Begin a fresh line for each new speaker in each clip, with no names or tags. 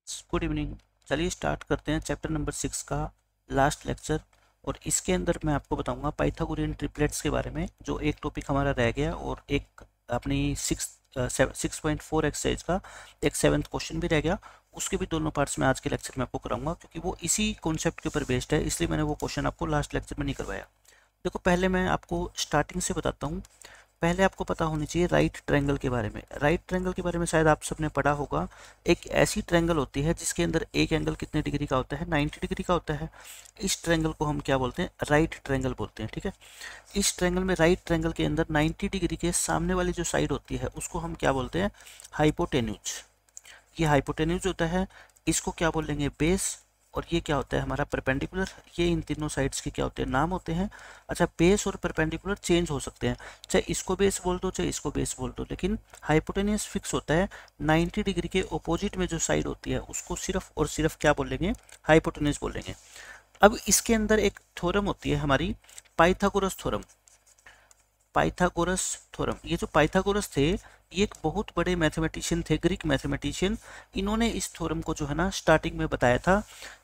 Students, good evening. चलिए start करते हैं चैप्टर नंबर 6 का लास्ट लेक्चर। और इसके अंदर मैं आपको बताऊंगा पाइथागोरियन ट्रिपलेट्स के बारे में, जो एक टॉपिक हमारा रह गया और एक अपनी 6.4 एक्सरसाइज का एक 7th क्वेश्चन भी रह गया। उसके भी दोनों पार्ट्स में आज के लेक्चर में आपको कराऊंगा, क्योंकि वो इसी कॉन्सेप्ट के ऊपर बेस्ड है, इसलिए मैंने वो क्वेश्चन आपको लास्ट लेक्चर में नहीं करवाया। देखो, पहले मैं आपको स्टार्टिंग से बताता हूँ। पहले आपको पता होनी चाहिए राइट ट्रायंगल के बारे में। राइट ट्रायंगल के बारे में शायद आप सबने पढ़ा होगा। एक ऐसी ट्रायंगल होती है जिसके अंदर एक एंगल कितने डिग्री का होता है, 90 डिग्री का होता है। इस ट्रायंगल को हम क्या बोलते हैं, राइट ट्रायंगल बोलते हैं। ठीक है, इस ट्रायंगल में राइट ट्रायंगल के अंदर 90 डिग्री के सामने वाली जो साइड होती है उसको हम क्या बोलते हैं, हाइपोटेन्यूज। ये हाइपोटेन्यूज होता है। इसको क्या बोलेंगे, बेस। और ये क्या होता है हमारा परपेंडिकुलर। ये इन तीनों साइड्स के क्या होते हैं, नाम होते हैं। अच्छा, बेस और परपेंडिकुलर चेंज हो सकते हैं, चाहे इसको बेस बोल दो चाहे इसको बेस बोल दो, लेकिन हाइपोटेन्यूज फिक्स होता है। 90 डिग्री के ऑपोजिट में जो साइड होती है उसको सिर्फ और सिर्फ क्या बोलेंगे, हाइपोटेन्यूज बोलेंगे। अब इसके अंदर एक थ्योरम होती है हमारी, पाइथागोरस थ्योरम। पाइथागोरस थ्योरम, ये जो पाइथागोरस थे ये एक बहुत बड़े मैथमेटिशियन थे, ग्रीक मैथमेटिशियन। इन्होंने इस थ्योरम को जो है ना स्टार्टिंग में बताया था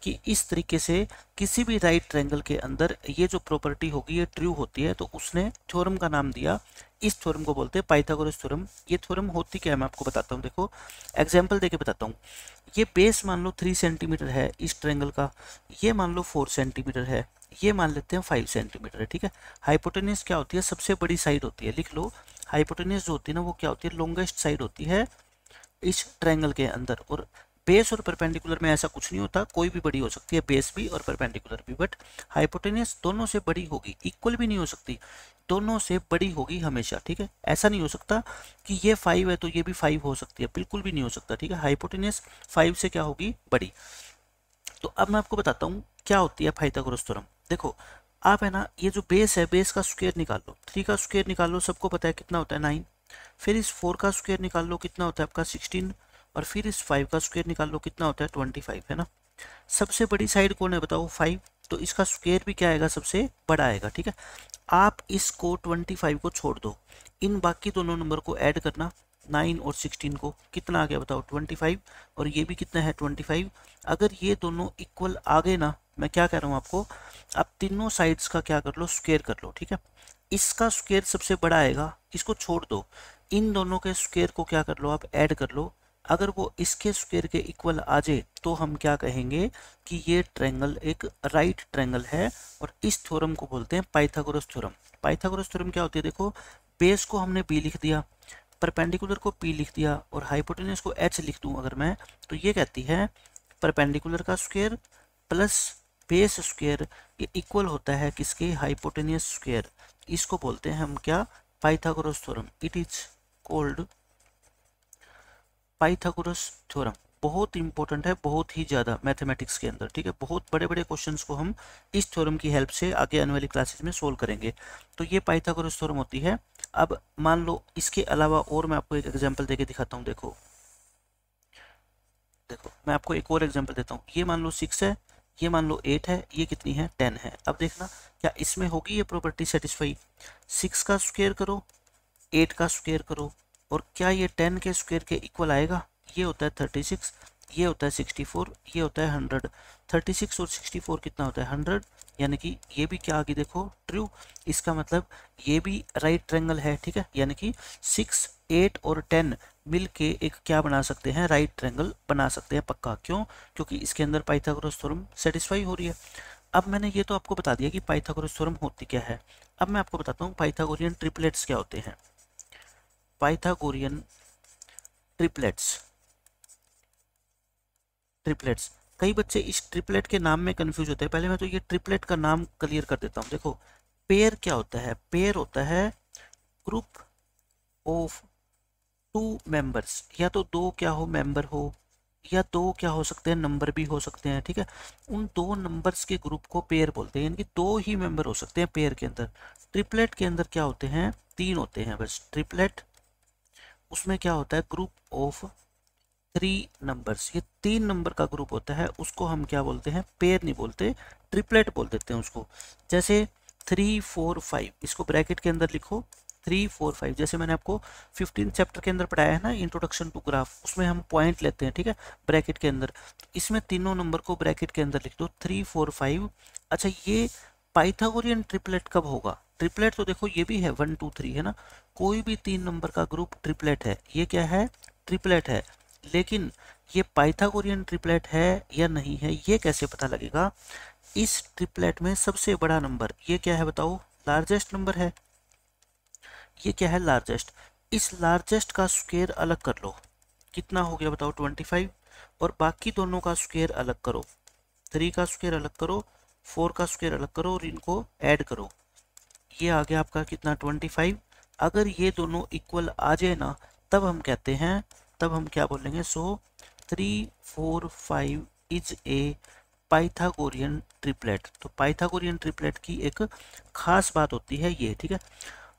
कि इस तरीके से किसी भी राइट ट्रायंगल के अंदर ये जो प्रॉपर्टी होगी ये ट्रू होती है, तो उसने थ्योरम का नाम दिया। इस थ्योरम को बोलते हैं पाइथागोरस थ्योरम। ये थ्योरम होती क्या है मैं आपको बताता हूँ। देखो, एग्जाम्पल देके बताता हूँ। ये बेस मान लो 3 सेंटीमीटर है इस ट्रायंगल का, ये मान लो 4 सेंटीमीटर है, ये मान लेते हैं 5 सेंटीमीटर है। ठीक है, हाइपोटेन्यूज क्या होती है, सबसे बड़ी साइड होती है। लिख लो, हाइपोटेन्यूज जो होती है ना वो क्या होती है, लॉन्गेस्ट साइड होती है इस ट्रायंगल के अंदर। और बेस और परपेंडिकुलर में ऐसा कुछ नहीं होता, कोई भी बड़ी हो सकती है, बेस भी और परपेंडिकुलर भी, बट हाइपोटेन्यूज दोनों से बड़ी होगी, इक्वल भी नहीं हो सकती, दोनों से बड़ी होगी हमेशा। ठीक है, ऐसा नहीं हो सकता कि ये 5 है तो ये भी 5 हो सकती है, बिल्कुल भी नहीं हो सकता। ठीक है, हाइपोटेन्यूज 5 से क्या होगी, बड़ी। तो अब मैं आपको बताता हूँ क्या होती है पाइथागोरस थ्योरम। देखो, आप है ना, ये जो बेस है, बेस का स्क्वायर निकाल लो, 3 का स्क्वायर निकाल लो, सबको पता है कितना होता है, 9। फिर इस 4 का स्क्वायर निकाल लो, कितना होता है आपका, 16। और फिर इस 5 का स्क्वायर निकाल लो, कितना होता है, 25, है ना। सबसे बड़ी साइड कौन है बताओ, 5। तो इसका स्क्वायर भी क्या आएगा, सबसे बड़ा आएगा। ठीक है, आप इसको 25 को छोड़ दो, इन बाकी दोनों नंबर को ऐड करना, 9 और 16 को, कितना आ गया बताओ, 25। और ये भी कितना है, 25। अगर ये दोनों इक्वल आ गए ना, मैं क्या कह रहा हूँ आपको, आप तीनों साइड्स का क्या कर लो, स्क्वायर कर लो। ठीक है, इसका स्क्वायर सबसे बड़ा आएगा, इसको छोड़ दो, इन दोनों के स्क्वायर को क्या कर लो, आप ऐड कर लो। अगर वो इसके स्क्वायर के इक्वल आ जाए तो हम क्या कहेंगे कि ये ट्रायंगल एक राइट ट्रायंगल है। और इस थ्योरम को बोलते हैं पाइथागोरस थ्योरम। पाइथागोरस थ्योरम क्या होती है, देखो, बेस को हमने बी लिख दिया, परपेंडिकुलर को पी लिख दिया और हाइपोटेन्यूज को एच लिख दूं अगर मैं, तो ये कहती है परपेंडिकुलर का स्क्वायर प्लस बेस स्क्वायर ये इक्वल होता है किसके, हाइपोटेन्यूज स्क्वायर। इसको बोलते हैं हम क्या, Pythagoras theorem. It is called Pythagoras theorem. बहुत इंपॉर्टेंट है, बहुत ही ज़्यादा मैथमेटिक्स के अंदर। ठीक है, बहुत बड़े बड़े क्वेश्चंस को हम इस थ्योरम की हेल्प से आगे आने वाली क्लासेस में सोल्व करेंगे। तो ये पाइथागोरस थ्योरम होती है। अब मान लो इसके अलावा और मैं आपको एक एग्जांपल देके दिखाता हूँ। देखो देखो, मैं आपको एक और एग्जांपल देता हूँ। ये मान लो 6 है, ये मान लो 8 है, ये कितनी है, 10 है। अब देखना क्या इसमें होगी ये प्रॉपर्टी सेटिस्फाई। 6 का स्क्वायर करो, 8 का स्क्वायर करो, और क्या ये 10 के स्क्वायर के इक्वल आएगा। ये होता है 36, ये होता है 64, ये होता है 100। 36 और 64 कितना होता है, 100। यानी कि ये भी क्या आ गई, देखो, ट्रू। इसका मतलब ये भी राइट ट्रायंगल है। ठीक है, यानी कि 6, 8 और 10 मिल के एक क्या बना सकते हैं, राइट ट्रायंगल बना सकते हैं पक्का। क्यों, क्योंकि इसके अंदर पाइथागोरस थ्योरम सेटिस्फाई हो रही है। अब मैंने ये तो आपको बता दिया कि पाइथागोरस थ्योरम होती क्या है। अब मैं आपको बताता हूँ पाइथागोरियन ट्रिपलेट्स क्या होते हैं। पाइथागोरियन ट्रिपलेट्स, ट्रिपलेट्स, कई बच्चे इस ट्रिपलेट के नाम में कंफ्यूज होते हैं। पहले मैं तो ये ट्रिपलेट का नाम क्लियर कर देता हूँ। देखो, पेयर क्या होता है, पेयर होता है ग्रुप ऑफ 2 मेंबर्स, या तो दो क्या हो, मेंबर हो, या दो क्या हो सकते हैं, नंबर भी हो सकते हैं। ठीक है, उन दो नंबर्स के ग्रुप को पेयर बोलते हैं, यानी कि दो ही मेंबर हो सकते हैं पेयर के अंदर। ट्रिपलेट के अंदर क्या होते हैं, 3 होते हैं बस। ट्रिपलेट उसमें क्या होता है, ग्रुप ऑफ 3 नंबर्स, ये 3 नंबर का ग्रुप होता है, उसको हम क्या बोलते हैं, पेयर नहीं बोलते, ट्रिपलेट बोल देते हैं उसको। जैसे 3, 4, 5, इसको ब्रैकेट के अंदर लिखो, 3 4 5, जैसे मैंने आपको 15 चैप्टर के अंदर पढ़ाया है ना इंट्रोडक्शन टू ग्राफ, उसमें हम पॉइंट लेते हैं, ठीक है, ब्रैकेट के अंदर। इसमें तीनों नंबर को ब्रैकेट के अंदर लिख दो 3 4 5। अच्छा, ये पाइथागोरियन ट्रिपलेट कब होगा? ट्रिपलेट तो देखो ये भी है 1 2 3 है ना, कोई भी 3 नंबर का ग्रुप ट्रिपलेट है, ये क्या है? ट्रिपलेट है। लेकिन ये पाइथागोरियन ट्रिपलेट है या नहीं है, ये कैसे पता लगेगा? इस ट्रिपलेट में सबसे बड़ा नंबर ये क्या है बताओ? लार्जेस्ट नंबर है। ये क्या है? लार्जेस्ट। इस लार्जेस्ट का स्क्वायर अलग कर लो, कितना हो गया बताओ? 25। और बाकी दोनों का स्क्वायर अलग करो, 3 का स्क्वायर अलग करो, 4 का स्क्वायर अलग करो और इनको ऐड करो, ये आ गया आपका कितना? 25। अगर ये दोनों इक्वल आ जाए ना, तब हम कहते हैं, तब हम क्या बोलेंगे? सो 3 4 5 इज ए पाइथागोरियन ट्रिपलेट। तो पाइथागोरियन ट्रिपलेट की एक खास बात होती है ये, ठीक है।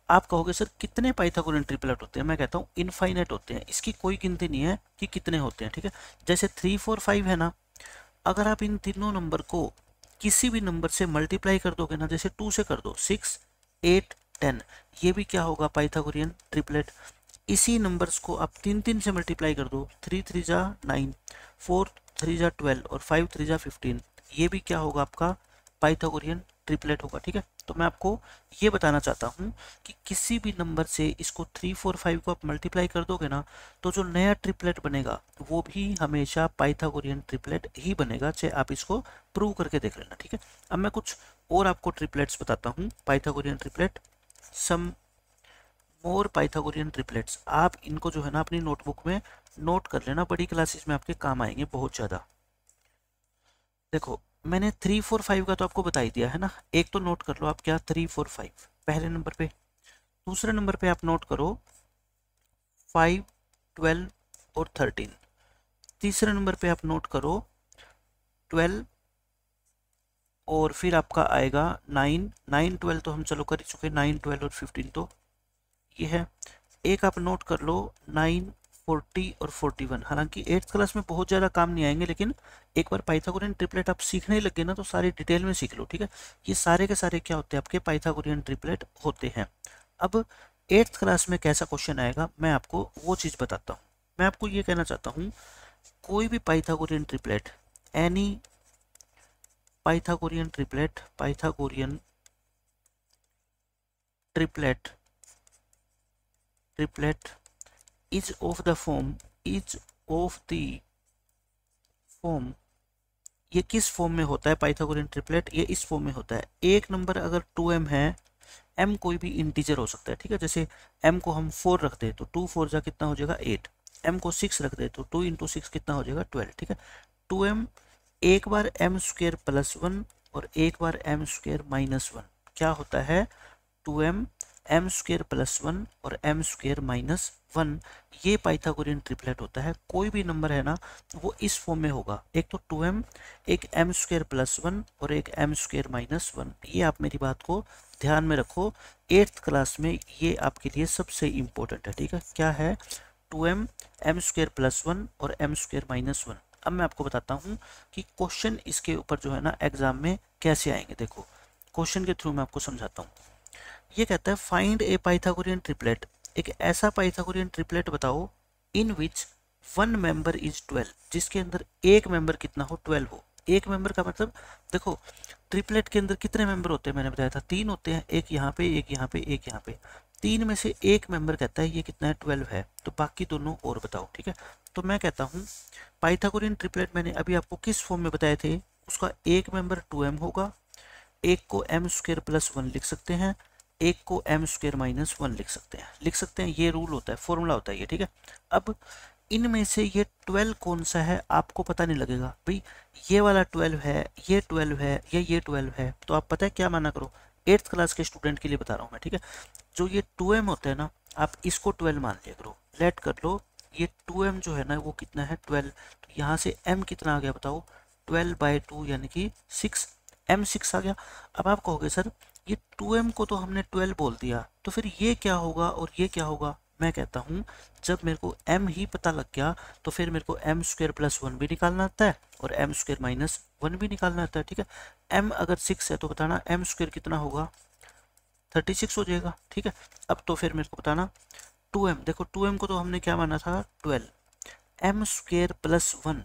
आप कहोगे सर कितने पाइथागोरियन ट्रिपलेट होते हैं? मैं कहता हूँ इनफाइनाइट होते हैं, इसकी कोई गिनती नहीं है कि कितने होते हैं, ठीक है। जैसे 3 4 5 है ना, अगर आप इन तीनों नंबर को किसी भी नंबर से मल्टीप्लाई कर दोगे ना, जैसे 2 से कर दो 6 8 10, ये भी क्या होगा? Pythagorean triplet. इसी नंबर्स को आप 3 3 से मल्टीप्लाई कर दो, 3 3 जा 9, 4 3 जा 12 और 5 3 जा 15, ये भी क्या होगा? आपका पाइथागोरियन ट्रिपलेट होगा, ठीक है। तो मैं आपको ये बताना चाहता हूँ कि किसी भी नंबर से इसको 3 4 5 को आप मल्टीप्लाई कर दोगे ना, तो जो नया ट्रिपलेट बनेगा वो भी हमेशा पाइथागोरियन ट्रिपलेट ही बनेगा, चाहे आप इसको प्रूव करके देख लेना, ठीक है। अब मैं कुछ और आपको ट्रिपलेट्स बताता हूँ, पाइथागोरियन ट्रिपलेट, सम मोर पाइथागोरियन ट्रिपलेट्स। आप इनको जो है ना अपनी नोटबुक में नोट कर लेना, बड़ी क्लासेस में आपके काम आएंगे बहुत ज़्यादा। देखो मैंने 3 4 5 का तो आपको बता ही दिया है ना, एक तो नोट कर लो आप, क्या? 3 4 5 पहले नंबर पे। दूसरे नंबर पे आप नोट करो 5 12 और 13। तीसरे नंबर पे आप नोट करो 12 और फिर आपका आएगा 9 9 12 तो हम चलो कर ही चुके, 9 12 और 15 तो ये है। एक आप नोट कर लो 9 40 और 41। हालांकि 8th क्लास में बहुत ज़्यादा काम नहीं आएंगे, लेकिन एक बार पाइथागोरियन ट्रिपलेट आप सीखने ही लगे ना, तो सारी डिटेल में सीख लो, ठीक है। ये सारे के सारे क्या होते हैं? आपके पाइथागोरियन ट्रिपलेट होते हैं। अब 8th क्लास में कैसा क्वेश्चन आएगा, मैं आपको वो चीज़ बताता हूँ। मैं आपको ये कहना चाहता हूँ, कोई भी Pythagorean triplet, any Pythagorean triplet, Pythagorean triplet triplet is of the form, is of the form, ये किस फॉर्म में होता है पाइथागोरियन ट्रिपलेट? ये इस फॉर्म में होता है। एक नंबर अगर 2m है, m कोई भी इंटीजर हो सकता है, ठीक है। जैसे m को हम 4 रख दे तो 2 4 जा कितना हो जाएगा? 8। m को 6 रख दे तो 2 इंटू 6 कितना हो जाएगा? 12, ठीक है। 2m एक बार m स्क्वायर प्लस 1 और एक बार m स्क्वायर माइनस 1, क्या होता है? 2m m स्क्वायर प्लस 1 और m स्क्वायर माइनस 1, ये पाइथागोरियन ट्रिपलेट होता है। कोई भी नंबर है ना वो इस फॉर्म में होगा, एक तो 2m, एक m स्क्वायर प्लस 1 और एक m स्क्वायर माइनस 1। ये आप मेरी बात को ध्यान में रखो, 8th क्लास में ये आपके लिए सबसे इम्पोर्टेंट है, ठीक है। क्या है? 2m m स्क्वायर प्लस 1 और m स्क्वायर माइनस 1। अब मैं आपको बताता हूँ कि क्वेश्चन इसके ऊपर जो है ना एग्जाम में कैसे आएंगे। देखो क्वेश्चन के थ्रू मैं आपको समझाता हूँ। ये कहता है फाइंड ए पाइथागोरियन ट्रिपलेट, एक ऐसा पाइथागोरियन ट्रिपलेट बताओ इन विच 1 मेंबर इज 12, जिसके अंदर एक मेंबर कितना हो? 12 हो। एक मेंबर का मतलब देखो ट्रिपलेट के अंदर कितने मेंबर होते हैं? मैंने बताया था 3 होते हैं, एक यहाँ पे, एक यहाँ पे, एक यहाँ पे। 3 में से एक मेंबर कहता है ये कितना है? 12 है। तो बाकी दोनों और बताओ, ठीक है। तो मैं कहता हूँ पाइथागोरियन ट्रिपलेट मैंने अभी आपको किस फॉर्म में बताए थे, उसका एक मेंबर 2m होगा, एक को m स्क्वायर प्लस 1 लिख सकते हैं, एक को m स्क्वायर माइनस 1 लिख सकते हैं। ये रूल होता है, फॉर्मूला होता है ये, ठीक है। अब इनमें से ये 12 कौन सा है आपको पता नहीं लगेगा भाई, ये वाला 12 है, ये 12 है या ये 12 है। तो आप पता है क्या माना करो, 8th क्लास के स्टूडेंट के लिए बता रहा हूँ मैं, ठीक है। जो ये 2m होता है ना, आप इसको 12 मान लिया करो, लेट कर लो। ये 2m जो है ना वो कितना है? 12। तो यहाँ से m कितना आ गया बताओ? 12/2 यानी कि 6, m 6 आ गया। अब आप कहोगे सर ये 2m को तो हमने 12 बोल दिया, तो फिर ये क्या होगा और ये क्या होगा? मैं कहता हूँ जब मेरे को m ही पता लग गया तो फिर मेरे को m स्क्वायर प्लस 1 भी निकालना आता है और m स्क्वायर माइनस 1 भी निकालना आता है, ठीक है। m अगर 6 है तो बताना m स्क्वायर कितना होगा? 36 हो जाएगा। ठीक है, अब तो फिर मेरे को बताना 2m, देखो 2m को तो हमने क्या माना था 12, m square plus 1,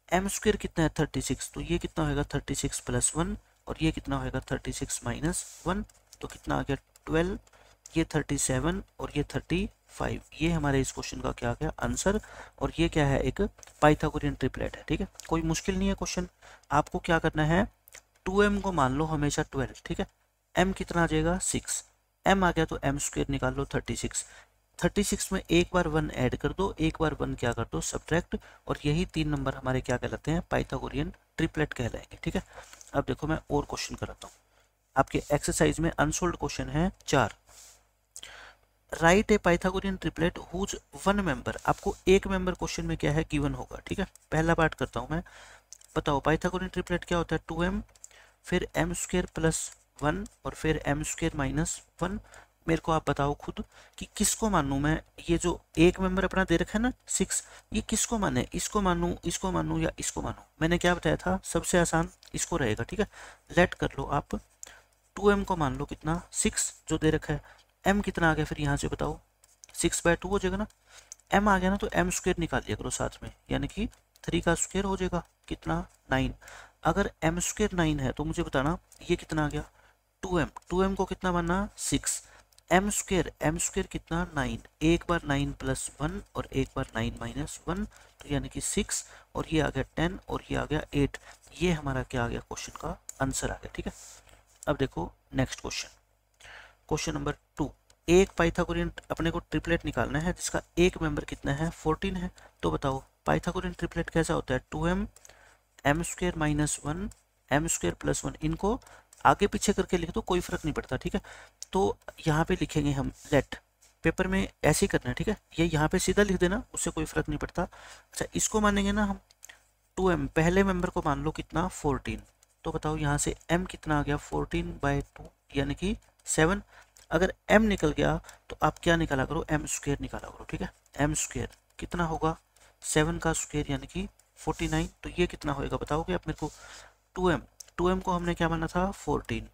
m square कितना है 36, तो ये कितना होगा 36 प्लस 1, और ये कितना होगा 36 माइनस 1, तो कितना आ गया 12, ये 37 और ये 35, ये हमारे इस क्वेश्चन का क्या आ गया आंसर। और ये क्या है, एक पाइथागोरियन ट्रिपलेट है। ठीक है, कोई मुश्किल नहीं है क्वेश्चन। आपको क्या करना है, 2m को मान लो हमेशा 12, ठीक है, m कितना आ जाएगा 6, m आ गया तो m स्क्वेयर निकाल लो 36, 36 में एक बार 1 ऐड कर दो, एक बार 1 क्या कर दो सब्ट्रैक्ट, और यही 3 नंबर हमारे क्या कहलाते हैं, पाइथागोरियन ट्रिपलेट कहलाएंगे। ठीक है, अब देखो मैं और क्वेश्चन कराता हूँ। आपके एक्सरसाइज में अनसोल्ड क्वेश्चन है 4, write a Pythagorean triplet whose one member, आपको एक मेंबर क्वेश्चन में क्या है गिवन होगा। ठीक है, पहला पार्ट करता हूँ मैं, बताओ पाइथागोरियन ट्रिपलेट क्या होता है, 2m फिर m स्क्वेयर प्लस 1 और फिर m स्क्वेयर माइनस 1। मेरे को आप बताओ खुद कि किसको मानूं मैं, ये जो एक मेंबर अपना दे रखा है ना 6, ये किसको माने, इसको मानूं, इसको मानूं या इसको मानूं। मैंने क्या बताया था, सबसे आसान इसको रहेगा। ठीक है, लेट कर लो आप, 2m को मान लो कितना 6 जो दे रखा है, m कितना आ गया फिर यहाँ से बताओ 6/2 हो जाएगा ना, m आ गया ना तो m स्क्वेयर निकाल लिया करो साथ में, यानी कि 3 का स्क्वेयर हो जाएगा कितना 9। अगर m स्क्वेयर 9 है तो मुझे बताना ये कितना आ गया 2m, 2m को कितना मानना 6, m स्क्वेयर कितना 9, एक बार 9 प्लस 1 और एक बार 9 माइनस 1, तो यानी कि 6, और ये आ गया 10 और ये आ गया 8, ये हमारा क्या आ गया क्वेश्चन का आंसर आ गया। ठीक है, अब देखो नेक्स्ट क्वेश्चन, क्वेश्चन नंबर 2, एक पाइथागोरियन अपने को ट्रिपलेट निकालना है जिसका एक मेंबर कितना है 14 है। तो बताओ पाइथागोरियन ट्रिपलेट कैसा होता है, 2m m square minus 1 m square plus 1, इनको आगे पीछे करके लिख दो कोई फर्क नहीं पड़ता। ठीक है, तो यहाँ पे लिखेंगे हम लेट, पेपर में ऐसे ही करना है। ठीक है, ये यहाँ पे सीधा लिख देना, उससे कोई फर्क नहीं पड़ता। अच्छा, इसको मानेंगे ना हम 2m, पहले मेंबर को मान लो कितना 14, तो बताओ यहाँ से m कितना आ गया 14/2 यानी कि 7। अगर m निकल गया तो आप क्या निकाला करो, m स्क्वेयर निकाला करो। ठीक है, m स्क्वेयर कितना होगा 7 का स्क्वेयर यानी कि 49, तो ये कितना होएगा बताओगे आप मेरे को, 2m को हमने क्या माना था 14,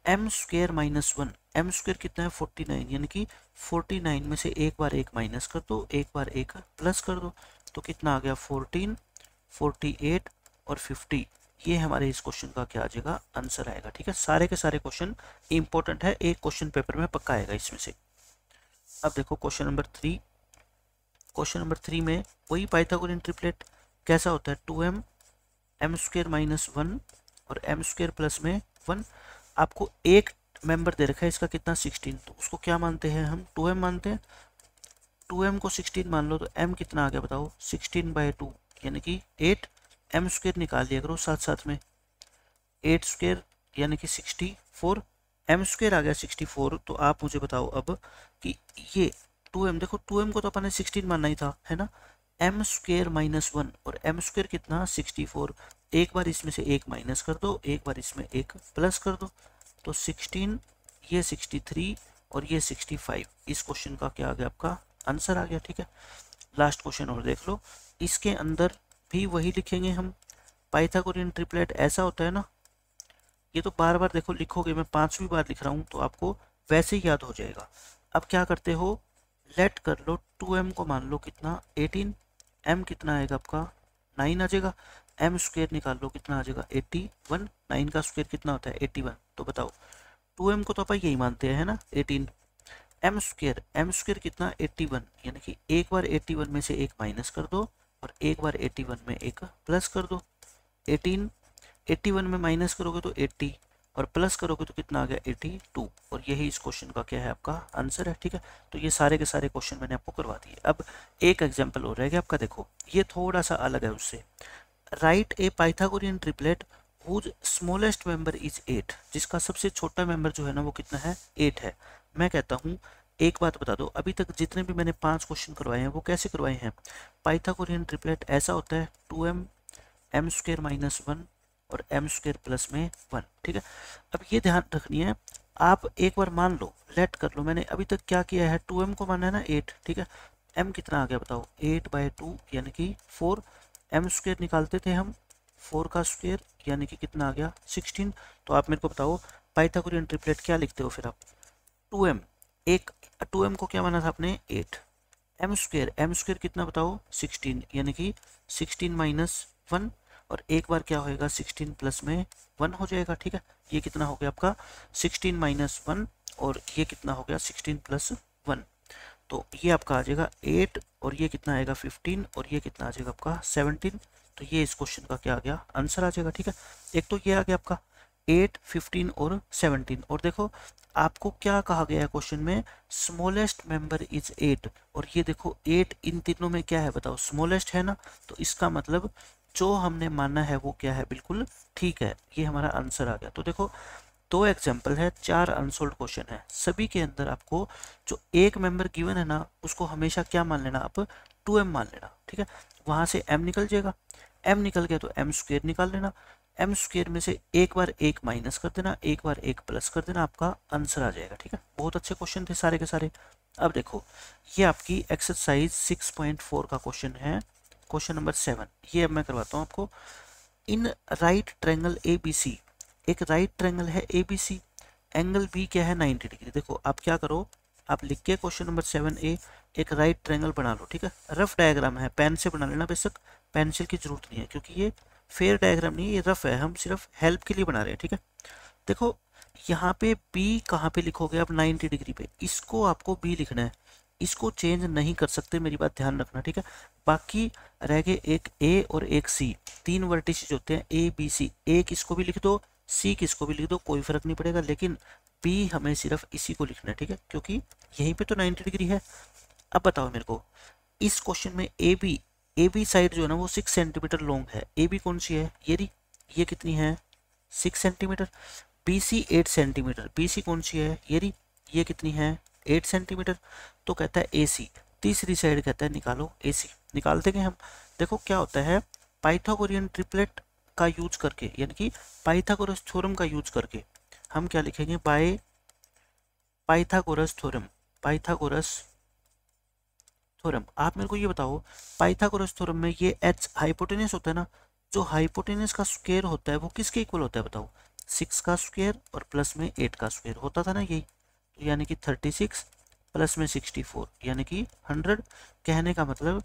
m square minus 1, m square कितना है 49 यानी कि 49 में से एक बार एक माइनस कर दो, एक बार एक प्लस कर दो, तो कितना आ गया 14, 48 और 50, ये हमारे इस क्वेश्चन का क्या आ जाएगा आंसर आएगा। ठीक है, सारे के सारे क्वेश्चन इंपॉर्टेंट है, एक क्वेश्चन पेपर में पक्का आएगा इसमें से। अब देखो क्वेश्चन नंबर 3, क्वेश्चन नंबर 3 में वही पाइथागोरियन ट्रिपलेट कैसा होता है, 2m m स्क्वेयर माइनस 1 और m स्क्वेयर प्लस में 1। आपको एक मेंबर दे रखा है इसका कितना 16, तो उसको क्या मानते हैं हम 2m मानते हैं, 2m को 16 मान लो तो m कितना आ गया बताओ 16/2 यानी कि 8, m स्क्वेयर निकाल लिया करो साथ साथ में, 8 स्क्वेयर यानी कि 64, m स्क्वेयर आ गया 64। तो आप मुझे बताओ अब कि ये 2m, देखो 2m को तो अपन ने 16 मानना ही था है ना, m स्क्वेयर माइनस 1 और m स्क्वेयर कितना 64, एक बार इसमें से एक माइनस कर दो, एक बार इसमें एक प्लस कर दो, तो 16, ये 63 और ये 65, इस क्वेश्चन का क्या आ गया आपका आंसर आ गया। ठीक है, लास्ट क्वेश्चन और देख लो, इसके अंदर भी वही लिखेंगे हम, पाइथागोरियन ट्रिपलेट ऐसा होता है ना, ये तो बार बार देखो लिखोगे, मैं 5वीं बार लिख रहा हूँ तो आपको वैसे ही याद हो जाएगा। अब क्या करते हो, लेट कर लो 2m को मान लो कितना 18, m कितना आएगा आपका 9 आ जाएगा, m स्क्वेयर निकाल लो कितना आ जाएगा 81, 9 का स्क्वेयर कितना होता है 81, तो बताओ 2m को तो अपन यही मानते हैं ना 18, m स्क्वेयर कितना 81 यानी कि एक बार 81 में से एक माइनस कर दो और एक बार 81 में एक प्लस कर दो, 18 81 में माइनस करोगे तो 80 और प्लस करोगे तो कितना आ गया 82, और यही इस क्वेश्चन का क्या है आपका आंसर है। ठीक है, तो ये सारे के सारे क्वेश्चन मैंने आपको करवा दिए। अब एक एग्जांपल हो रहेगा आपका, देखो ये थोड़ा सा अलग है उससे, right a Pythagorean triplet whose smallest member is 8, जिसका सबसे छोटा मेंबर जो है ना वो कितना है 8 है। मैं कहता हूँ एक बात बता दो, अभी तक जितने भी मैंने 5 क्वेश्चन करवाए हैं वो कैसे करवाए हैं, पाइथागोरियन ट्रिपलेट ऐसा होता है 2m m स्क्वेयर माइनस 1 और m स्क्वेयर प्लस में 1। ठीक है, अब ये ध्यान रखनी है, आप एक बार मान लो, लेट कर लो, मैंने अभी तक क्या किया है 2m को माना है ना 8, ठीक है, m कितना आ गया बताओ 8/2 यानी कि 4, m स्क्वेयर निकालते थे हम 4 का स्क्वेयर यानी कि कितना आ गया 16। तो आप मेरे को बताओ पाइथागोरियन ट्रिपलेट क्या लिखते हो फिर आप, 2m, एक 2m को क्या माना था आपने 8, एम स्क्वेयर कितना बताओ 16, यानी कि 16 माइनस 1, और एक बार क्या होएगा 16 प्लस में 1 हो जाएगा, ठीक है। ये कितना हो गया आपका 16 माइनस 1, और ये कितना हो गया 16 प्लस 1, तो ये आपका आ जाएगा 8, और ये कितना आएगा 15, और ये कितना आ जाएगा आपका 17। तो ये इस क्वेश्चन का क्या आ गया आंसर आ जाएगा, ठीक है। एक तो ये आ गया आपका 8, 15 और 17, और देखो आपको क्या कहा गया है क्वेश्चन में, स्मॉलेस्ट मेंबर इज 8, और ये देखो 8 इन तीनों में क्या है बताओ, स्मॉलेस्ट है ना, तो इसका मतलब जो हमने माना है वो क्या है, बिल्कुल ठीक है, ये हमारा आंसर आ गया। तो देखो 2 एग्जाम्पल है, 4 अनसोल्ड क्वेश्चन है, सभी के अंदर आपको जो एक मेंबर गिवन है ना उसको हमेशा क्या मान लेना, आप 2m मान लेना, ठीक है। वहां से m निकल जाएगा, m निकल गया तो m स्क्वेयर निकाल लेना, m स्क्वेयर में से एक बार एक माइनस कर देना, एक बार एक प्लस कर देना, आपका आंसर आ जाएगा, ठीक है। बहुत अच्छे क्वेश्चन थे सारे के सारे। अब देखो ये आपकी एक्सरसाइज 6.4 का क्वेश्चन है, क्वेश्चन नंबर 7, ये अब मैं करवाता हूँ आपको। इन राइट ट्रायंगल ABC, एक राइट ट्रायंगल है ABC, एंगल B क्या है 90 डिग्री। देखो आप क्या करो, आप लिख के क्वेश्चन नंबर 7A एक राइट ट्रायंगल बना लो, ठीक है। रफ डायग्राम है, पेन से बना लेना, बेशक पेंसिल की जरूरत नहीं है क्योंकि ये फेयर डायग्राम नहीं है, ये रफ है, हम सिर्फ हेल्प के लिए बना रहे हैं, ठीक है। देखो यहाँ पे B कहाँ पे लिखोगे आप 90 डिग्री पे, इसको आपको B लिखना है, इसको चेंज नहीं कर सकते, मेरी बात ध्यान रखना, ठीक है। बाकी रह गए एक A और एक C, 3 वर्टिसेस होते हैं A B C, A किसको भी लिख दो, C किसको भी लिख दो, कोई फर्क नहीं पड़ेगा, लेकिन B हमें सिर्फ इसी को लिखना है, ठीक है, क्योंकि यहीं पे तो 90 डिग्री है। अब बताओ मेरे को इस क्वेश्चन में ए बी साइड जो है ना वो 6 सेंटीमीटर लॉन्ग है, ए बी कौन सी है ये रही, ये कितनी है 6 centimetre, B C 8 centimetre, B C कौन सी है ये रही, ये कितनी है 8 सेंटीमीटर। तो कहता है ए सी, तीसरी साइड कहता है निकालो ए सी, निकाल देंगे हम। देखो क्या होता है, पाइथागोरियन ट्रिपलेट का यूज करके, यानी कि पाइथागोरस थ्योरम का यूज करके हम क्या लिखेंगे, by Pythagoras theorem, Pythagoras theorem. आप मेरे को ये बताओ पाइथागोरस थ्योरम में ये एच हाइपोटेनस होता है ना, जो हाइपोटेनस का स्क्वायर होता है वो किसके इक्वल होता है बताओ, 6 का स्क्वायर और प्लस में 8 का स्क्वायर होता था ना यही, तो यानी कि 36 प्लस में 64 यानी कि 100। कहने का मतलब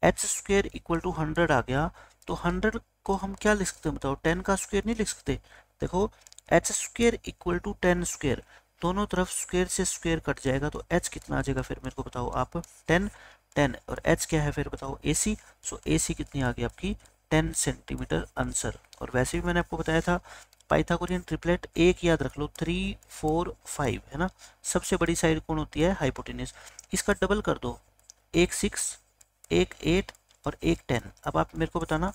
एच स्क्वायर इक्वल टू 100 आ गया, तो 100 को हम क्या लिख सकते हैं बताओ, 10 का स्क्वायर नहीं लिख सकते। देखो H square equal to 10 square, दोनों तरफ स्क्वायर से स्क्वायर कट जाएगा, तो एच कितना आ जाएगा फिर मेरे को बताओ आप, 10, 10 और एच क्या है फिर बताओ ए सी, सो ए सी कितनी आ गई आपकी 10 सेंटीमीटर आंसर। और वैसे भी मैंने आपको बताया था पाइथागोरियन ट्रिपलेट एक याद रख लो 3, 4, 5 है ना, सबसे बड़ी साइड कौन होती है हाइपोटेनस, इसका डबल कर दो, एक 6, एक 8 और एक 10। अब आप मेरे को बताना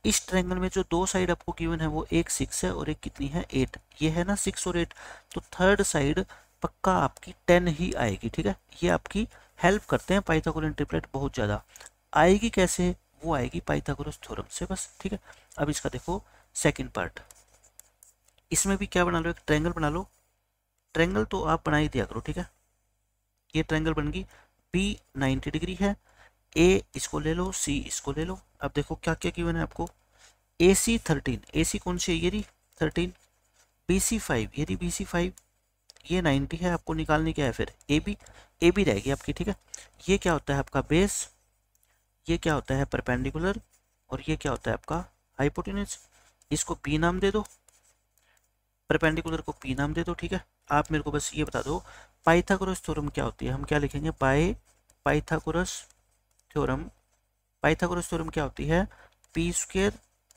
इस ट्रायंगल में जो दो साइड आपको गिवन है वो एक 6 है और एक कितनी है 8, ये है ना 6 और 8, तो थर्ड साइड पक्का आपकी 10 ही आएगी, ठीक है। ये आपकी हेल्प करते हैं पाइथागोरियन ट्रिपलेट बहुत ज़्यादा। आएगी कैसे, वो आएगी पाइथागोरस थ्योरम से बस, ठीक है। अब इसका देखो सेकंड पार्ट, इसमें भी क्या बना लो, एक ट्रायंगल बना लो, ट्रायंगल तो आप बना ही दिया करो, ठीक है। ये ट्रायंगल बन गई, बी 90 डिग्री है, ए इसको ले लो, सी इसको ले लो। अब देखो क्या क्या गिवन है आपको, ए सी 13, ए सी कौन सी है ये रही 13, बी सी 5 ये रही बी सी 5, ये 90 है, आपको निकालने क्या है फिर ए बी रहेगी आपकी, ठीक है। ये क्या होता है आपका बेस, ये क्या होता है परपेंडिकुलर, और ये क्या होता है आपका हाइपोटेनस, इसको पी नाम दे दो, परपेंडिकुलर को पी नाम दे दो, ठीक है। आप मेरे को बस ये बता दो पाइथागोरस थ्योरम क्या होती है, हम क्या लिखेंगे by Pythagoras theorem. Pythagoras theorem क्या होती है, P square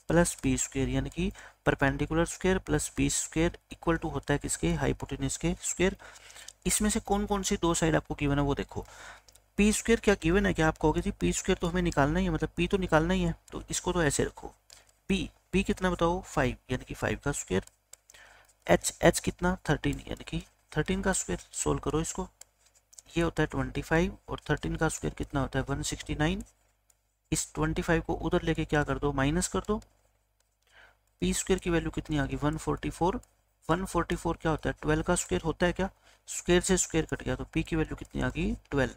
plus B square, यानी कि perpendicular square plus B square equal to होता है किसके, हाइपोटेनस के स्क्वायर। इसमें से कौन कौन सी दो साइड आपको गिवन है वो देखो, पी स्क्वायर क्या गिवन है, क्या आप कहोगे जी पी स्क्वायर तो हमें निकालना ही है, मतलब पी तो निकालना ही है, तो इसको तो ऐसे रखो, पी कितना बताओ 5 यानी कि 5 का स्क्वायर, एच कितना 13 यानी कि 13 का स्क्वायर, सोल्व करो इसको, ये होता है 25 और 13 का स्क्वायर कितना होता है 169, इस 25 को उधर लेके क्या कर दो माइनस कर दो, पी स्क्वायर की वैल्यू कितनी आ गई 144, 144 क्या होता है 12 का स्क्वायर होता है क्या, स्क्वायर से स्क्वायर कट गया, तो पी की वैल्यू कितनी आ गई 12,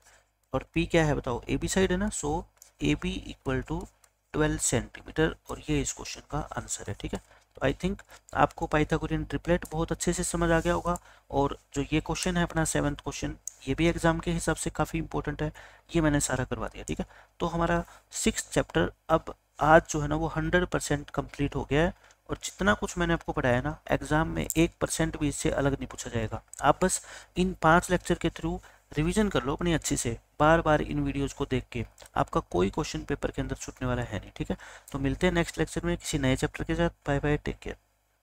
और पी क्या है बताओ ए बी साइड है ना, so A B equal to 12 centimetre, और ये इस क्वेश्चन का आंसर है, ठीक है। तो आई थिंक आपको पाइथागोरियन ट्रिपलेट बहुत अच्छे से समझ आ गया होगा। और जो ये क्वेश्चन है अपना 7th क्वेश्चन, ये भी एग्जाम के हिसाब से काफ़ी इंपॉर्टेंट है, ये मैंने सारा करवा दिया। ठीक है, तो हमारा 6th चैप्टर अब आज जो है ना वो 100% कंप्लीट हो गया है। और जितना कुछ मैंने आपको पढ़ाया ना, एग्जाम में 1% भी इससे अलग नहीं पूछा जाएगा। आप बस इन 5 लेक्चर के थ्रू रिवीजन कर लो अपनी अच्छी से, बार बार इन वीडियोस को देख के। आपका कोई क्वेश्चन पेपर के अंदर छूटने वाला है नहीं। ठीक है, तो मिलते हैं नेक्स्ट लेक्चर में किसी नए चैप्टर के साथ। Bye bye, take care.